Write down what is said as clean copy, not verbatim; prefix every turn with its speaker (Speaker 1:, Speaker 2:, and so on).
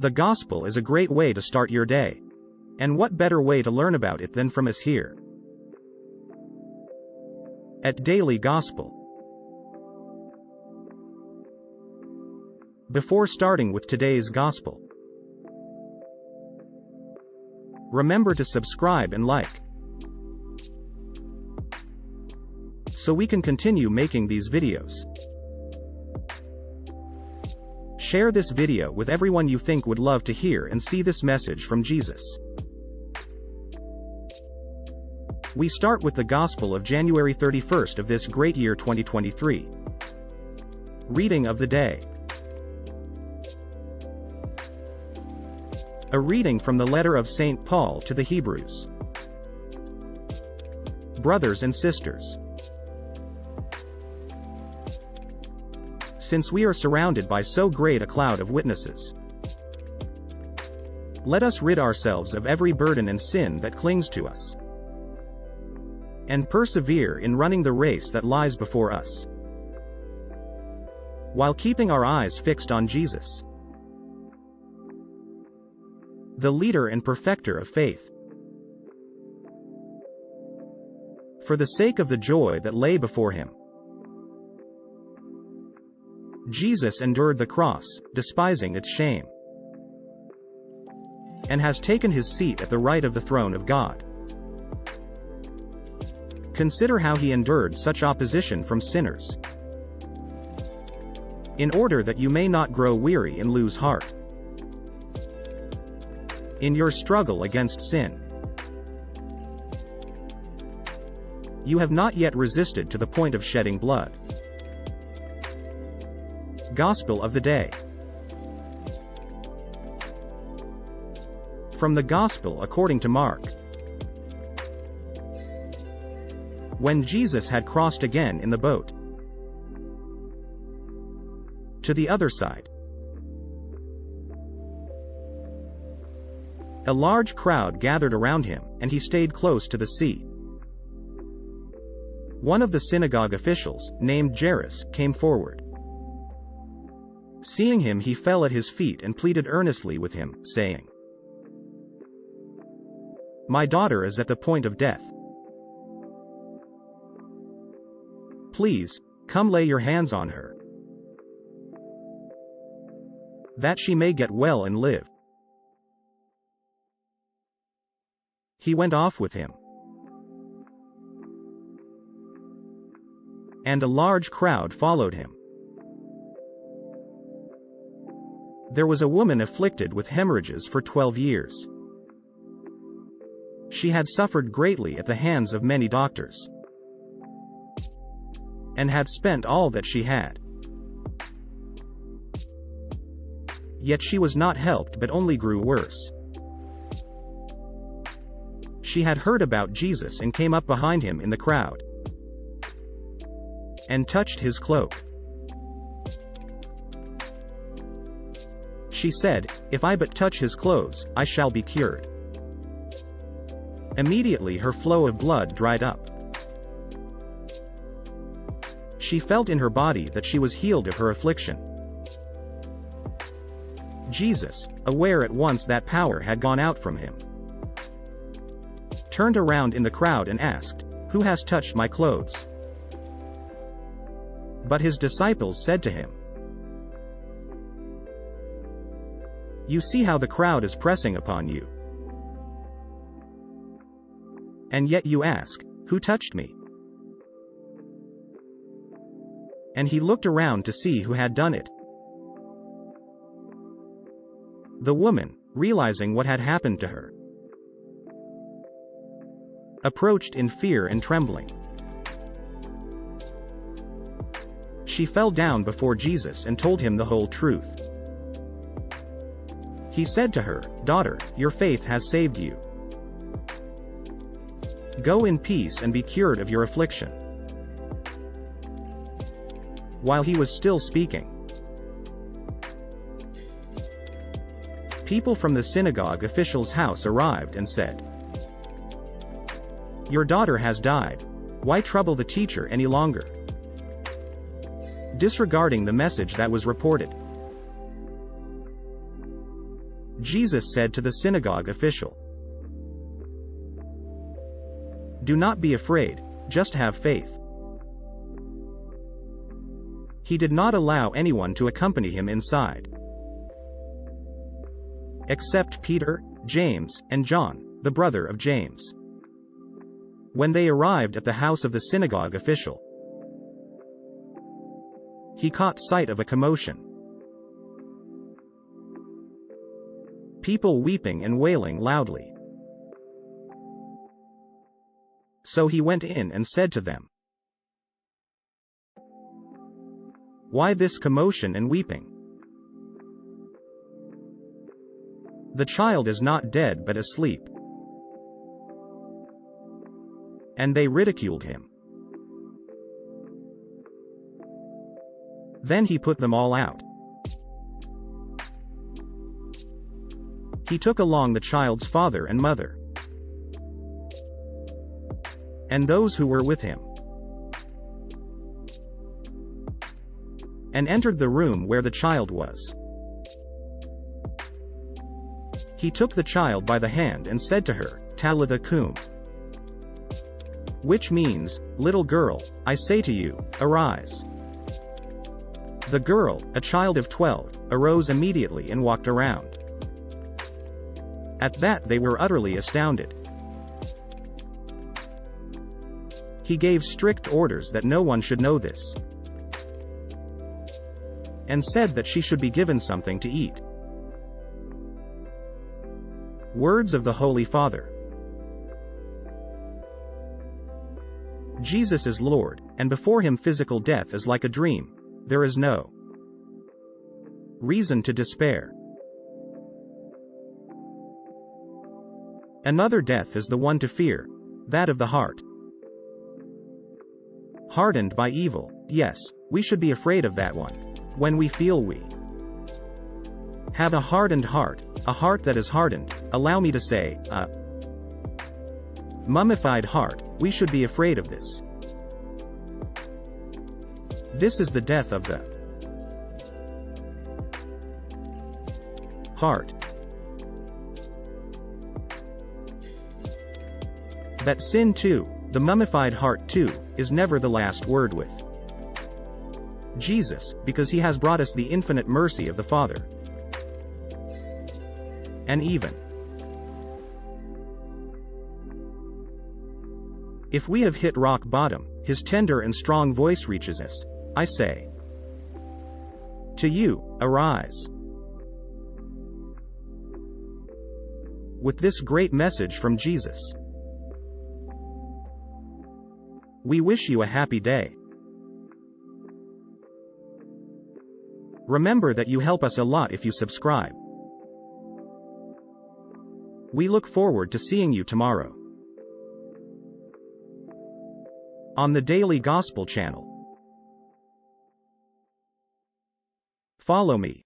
Speaker 1: The gospel is a great way to start your day. And what better way to learn about it than from us here at Daily Gospel. Before starting with today's gospel, remember to subscribe and like, so we can continue making these videos. Share this video with everyone you think would love to hear and see this message from Jesus. We start with the Gospel of January 31st of this great year 2023. Reading of the day. A reading from the letter of St. Paul to the Hebrews. Brothers and sisters, since we are surrounded by so great a cloud of witnesses, let us rid ourselves of every burden and sin that clings to us, and persevere in running the race that lies before us, while keeping our eyes fixed on Jesus, the leader and perfecter of faith. For the sake of the joy that lay before him, Jesus endured the cross, despising its shame, and has taken his seat at the right of the throne of God. Consider how he endured such opposition from sinners, in order that you may not grow weary and lose heart in your struggle against sin. You have not yet resisted to the point of shedding blood. Gospel of the Day. From the Gospel according to Mark. When Jesus had crossed again in the boat to the other side, a large crowd gathered around him, and he stayed close to the sea. One of the synagogue officials, named Jairus, came forward. Seeing him, he fell at his feet and pleaded earnestly with him, saying, "My daughter is at the point of death. Please, come lay your hands on her, that she may get well and live." He went off with him, and a large crowd followed him. There was a woman afflicted with hemorrhages for 12 years. She had suffered greatly at the hands of many doctors, and had spent all that she had. Yet she was not helped but only grew worse. She had heard about Jesus and came up behind him in the crowd, and touched his cloak. She said, "If I but touch his clothes, I shall be cured." Immediately her flow of blood dried up. She felt in her body that she was healed of her affliction. Jesus, aware at once that power had gone out from him, turned around in the crowd and asked, "Who has touched my clothes?" But his disciples said to him, "You see how the crowd is pressing upon you, and yet you ask, 'Who touched me?'" And he looked around to see who had done it. The woman, realizing what had happened to her, approached in fear and trembling. She fell down before Jesus and told him the whole truth. He said to her, "Daughter, your faith has saved you. Go in peace and be cured of your affliction." While he was still speaking, people from the synagogue official's house arrived and said, "Your daughter has died. Why trouble the teacher any longer?" Disregarding the message that was reported. Jesus said to the synagogue official, "Do not be afraid, just have faith." He did not allow anyone to accompany him inside, except Peter, James, and John, the brother of James. When they arrived at the house of the synagogue official, he caught sight of a commotion. People weeping and wailing loudly. So he went in and said to them, "Why this commotion and weeping? The child is not dead but asleep." And they ridiculed him. Then he put them all out. He took along the child's father and mother, and those who were with him, and entered the room where the child was. He took the child by the hand and said to her, "Talitha cum," which means, "Little girl, I say to you, arise." The girl, a child of 12, arose immediately and walked around. At that they were utterly astounded. He gave strict orders that no one should know this, and said that she should be given something to eat. Words of the Holy Father. Jesus is Lord, and before him physical death is like a dream. There is no reason to despair. Another death is the one to fear, that of the heart. Hardened by evil, yes, we should be afraid of that one. When we feel we have a hardened heart, a heart that is hardened, allow me to say, a mummified heart, we should be afraid of this. This is the death of the heart. That sin too, the mummified heart too, is never the last word with Jesus, because he has brought us the infinite mercy of the Father. And even if we have hit rock bottom, his tender and strong voice reaches us. I say to you, arise. With this great message from Jesus, we wish you a happy day. Remember that you help us a lot if you subscribe. We look forward to seeing you tomorrow on the Daily Gospel channel. Follow me.